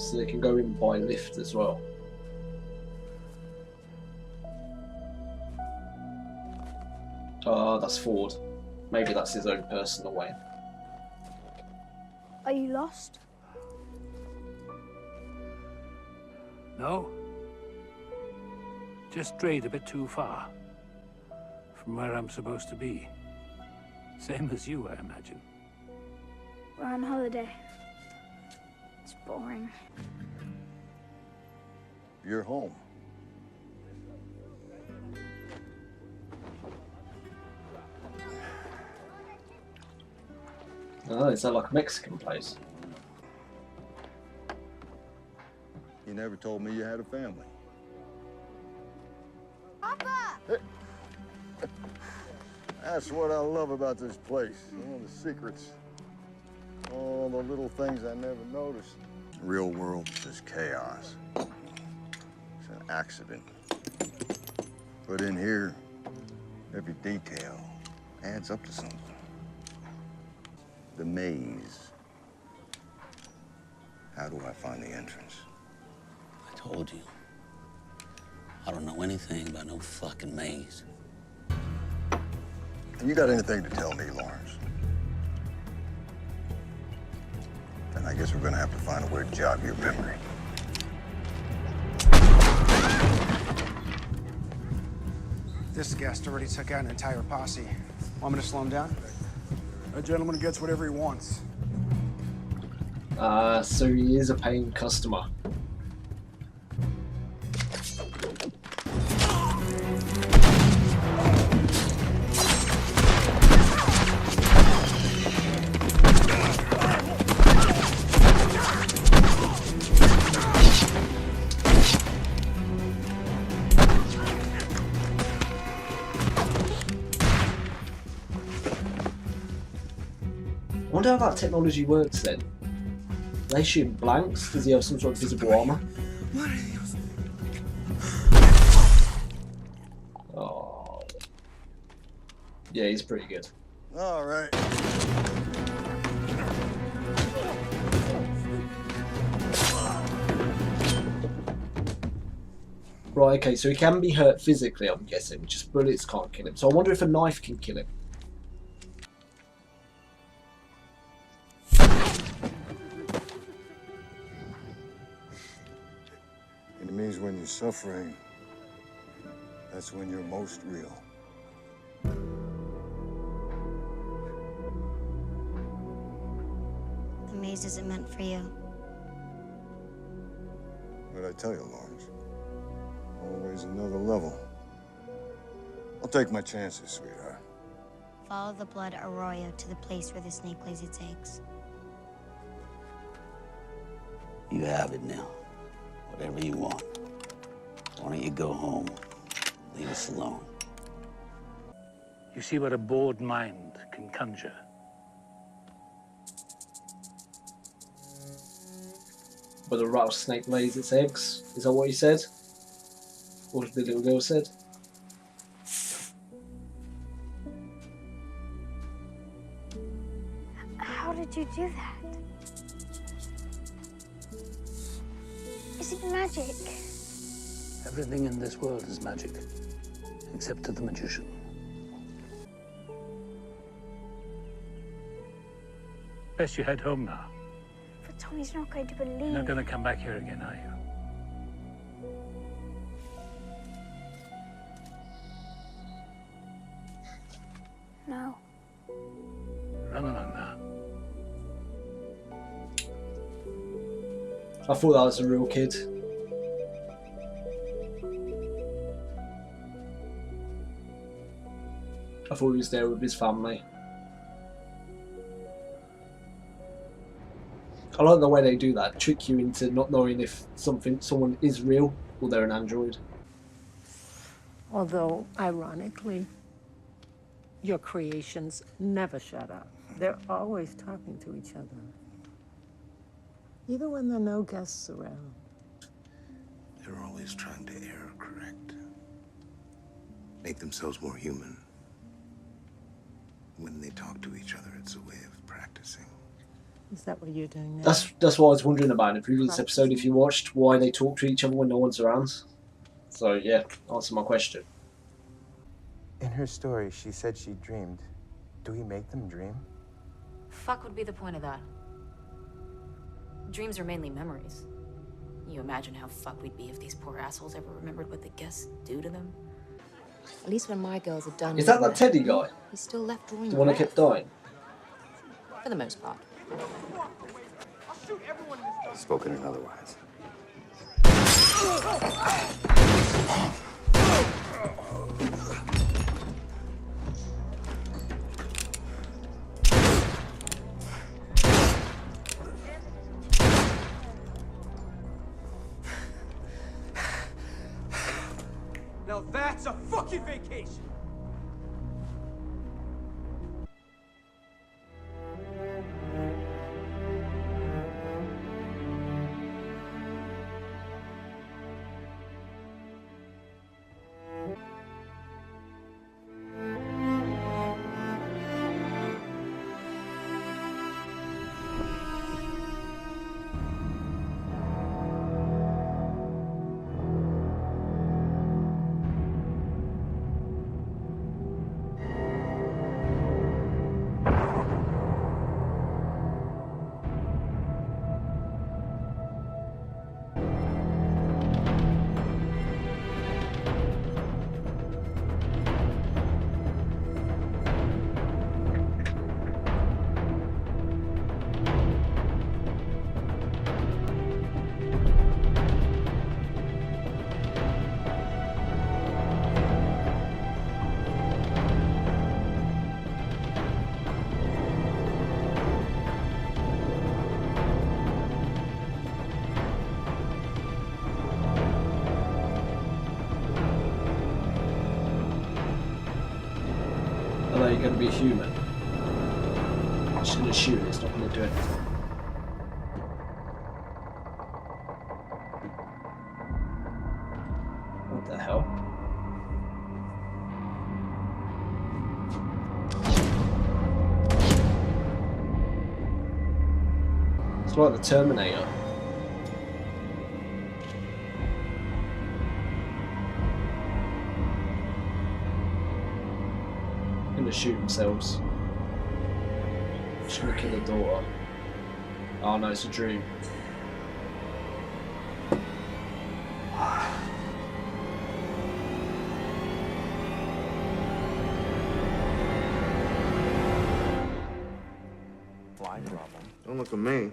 So they can go in by lift as well. That's Ford. Maybe that's his own personal way. Are you lost? No. Just strayed a bit too far from where I'm supposed to be. Same as you, I imagine. We're on holiday. It's boring. You're home. Oh, is that like a Mexican place? You never told me you had a family. Papa! That's what I love about this place. You know, the secrets. All the little things I never noticed. Real world is just chaos. It's an accident. But in here, every detail adds up to something. The maze. How do I find the entrance? I told you. I don't know anything about no fucking maze. You got anything to tell me, Lawrence? Then I guess we're gonna have to find a way to jog your memory. This guest already took out an entire posse. Want me to slow him down? A gentleman gets whatever he wants. So he is a paying customer. I wonder how that technology works then. Are they shooting blanks? Does he have some sort of visible armor? Oh. Yeah, he's pretty good. All right. Right, okay, so he can be hurt physically, I'm guessing. Just bullets can't kill him. So I wonder if a knife can kill him. It means when you're suffering, that's when you're most real. The maze isn't meant for you. What'd I tell you, Lawrence? Always another level. I'll take my chances, sweetheart. Follow the blood arroyo to the place where the snake lays its eggs. You have it now. Whatever you want. Why don't you go home? Leave us alone. You see what a bored mind can conjure. Where the rattlesnake lays its eggs. Is that what he said? Or the little girl said? How did you do that? Is it magic? Everything in this world is magic, except to the magician. Best you head home now. But Tommy's not going to believe. You're not going to come back here again, are you? No. Run along now. I thought that was a real kid. I thought he was there with his family. I like the way they do that, trick you into not knowing if someone is real or they're an android. Although, ironically, your creations never shut up. They're always talking to each other. Even when there are no guests around. They're always trying to error correct. Make themselves more human. When they talk to each other, it's a way of practicing. Is that what you're doing now? That's what I was wondering about in the previous episode. If you watched why they talk to each other when no one's around. So yeah, answer my question. In her story, she said she dreamed. Do we make them dream? Fuck would be the point of that? Dreams are mainly memories. You imagine how fucked we'd be if these poor assholes ever remembered what the guests do to them? At least when my girls are done. Is that Teddy guy? He's still left drawing The one that kept dying? for the most part. Spoken in otherwise. Now that's a fucking vacation! Are they going to be human? I'm just going to shoot, it's not going to do anything. What the hell? It's like the Terminator. Gonna shoot themselves. Just gonna kill the daughter. Oh no, it's a dream. Fly problem. Don't look at me.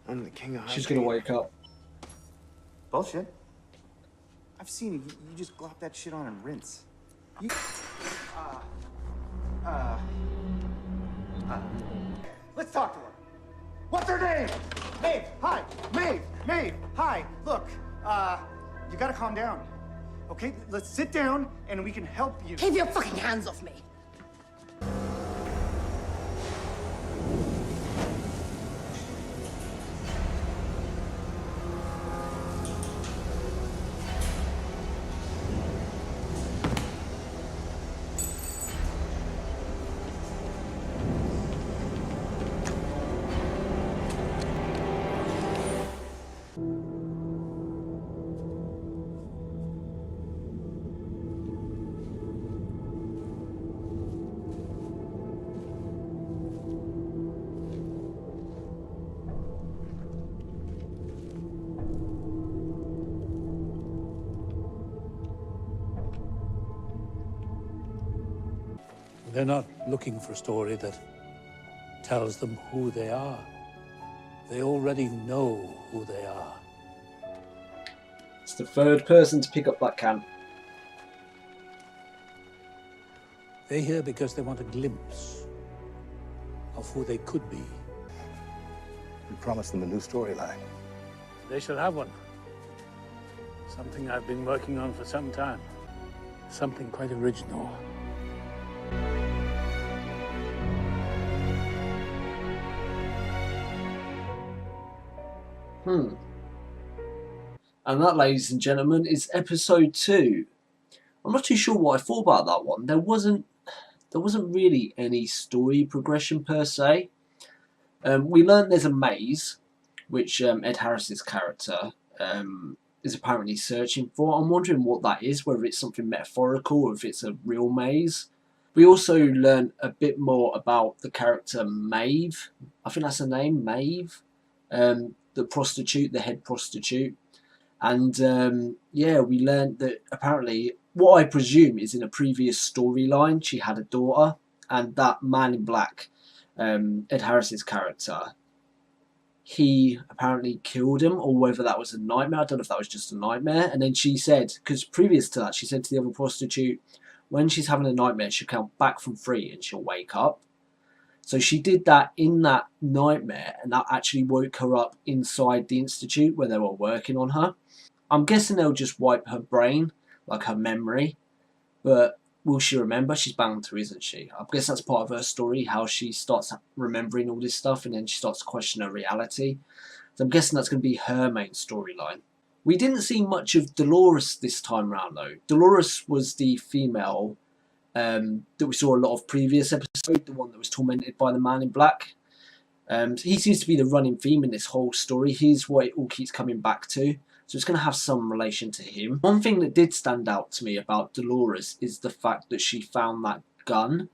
I'm the king of high She's gonna wake up. Bullshit. I've seen it. You just glop that shit on and rinse. You... Let's talk to her. What's her name? Maeve, hi. Maeve, hi. Look, you gotta calm down. Okay, let's sit down and we can help you. Keep your fucking hands off me! They're not looking for a story that tells them who they are. They already know who they are. It's the third person to pick up that can. They're here because they want a glimpse of who they could be. We promised them a new storyline. They shall have one. Something I've been working on for some time. Something quite original. And that, ladies and gentlemen, is episode 2. I'm not too sure what I thought about that one. There wasn't really any story progression per se. We learned there's a maze, which Ed Harris's character is apparently searching for. I'm wondering what that is, whether it's something metaphorical or if it's a real maze. We also learned a bit more about the character Maeve. I think that's her name, Maeve. The prostitute, the head prostitute. And yeah, we learned that apparently, what I presume is in a previous storyline, she had a daughter, and that man in black, Ed Harris's character, he apparently killed him, or whether that was a nightmare. I don't know if that was just a nightmare. And then she said, because previous to that, she said to the other prostitute, when she's having a nightmare, she'll count back from 3 and she'll wake up. So she did that in that nightmare, and that actually woke her up inside the institute where they were working on her. I'm guessing they'll just wipe her brain, like her memory, but will she remember? She's bound to, isn't she? I guess that's part of her story, how she starts remembering all this stuff and then she starts to question her reality. So I'm guessing that's going to be her main storyline. We didn't see much of Dolores this time around, though. Dolores was the female that we saw a lot of previous episodes, the one that was tormented by the man in black. He seems to be the running theme in this whole story. He's what it all keeps coming back to. So it's going to have some relation to him. One thing that did stand out to me about Dolores is the fact that she found that gun.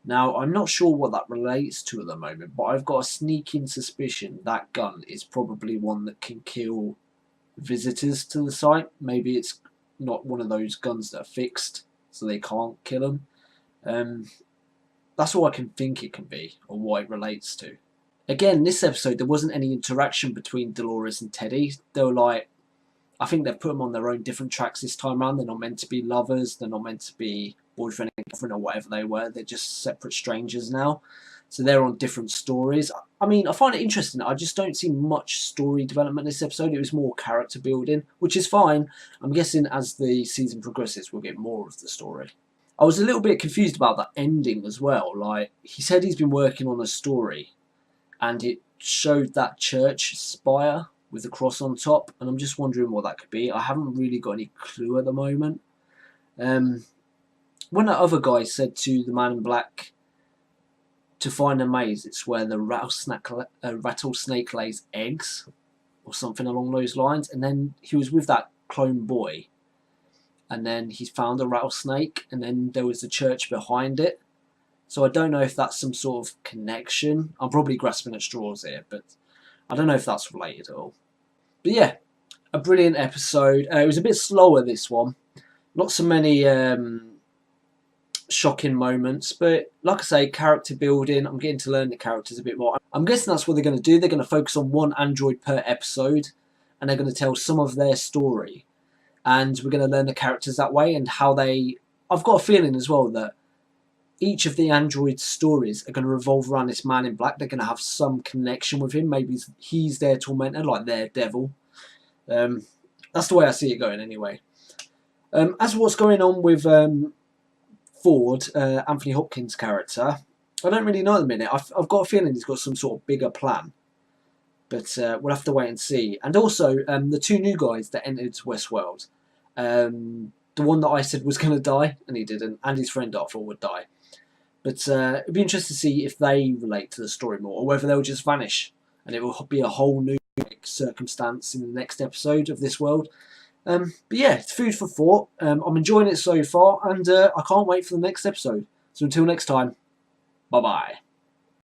Now, I'm not sure what that relates to at the moment, but I've got a sneaking suspicion that gun is probably one that can kill visitors to the site. Maybe it's not one of those guns that are fixed, so they can't kill them. That's all I can think it can be, or what it relates to. Again, this episode, there wasn't any interaction between Dolores and Teddy. They were like, I think they've put them on their own different tracks this time around. They're not meant to be lovers. They're not meant to be boyfriend and girlfriend or whatever they were. They're just separate strangers now. So they're on different stories. I mean, I find it interesting. I just don't see much story development in this episode. It was more character building, which is fine. I'm guessing as the season progresses, we'll get more of the story. I was a little bit confused about that ending as well. Like, he said he's been working on a story, and it showed that church spire with the cross on top, and I'm just wondering what that could be. I haven't really got any clue at the moment. When that other guy said to the man in black to find a maze, it's where the rattlesnake lays eggs, or something along those lines, and then he was with that clone boy, and then he found a rattlesnake, and then there was the church behind it. So I don't know if that's some sort of connection. I'm probably grasping at straws here, but I don't know if that's related at all. But yeah, a brilliant episode. It was a bit slower, this one. Not so many shocking moments, but like I say, character building. I'm getting to learn the characters a bit more. I'm guessing that's what they're going to do. They're going to focus on one android per episode, and they're going to tell some of their story. And we're going to learn the characters that way and how they... I've got a feeling as well that each of the android stories are going to revolve around this man in black. They're going to have some connection with him. Maybe he's their tormentor, like their devil. That's the way I see it going anyway. As for what's going on with Ford, Anthony Hopkins' character, I don't really know at the minute. I've got a feeling he's got some sort of bigger plan. But we'll have to wait and see. And also, the 2 new guys that entered Westworld. The one that I said was going to die, and he didn't. And his friend, I thought, would die. But it'd be interesting to see if they relate to the story more, or whether they'll just vanish, and it will be a whole new circumstance in the next episode of this world. But yeah, it's food for thought. I'm enjoying it so far, and I can't wait for the next episode. So until next time, bye-bye.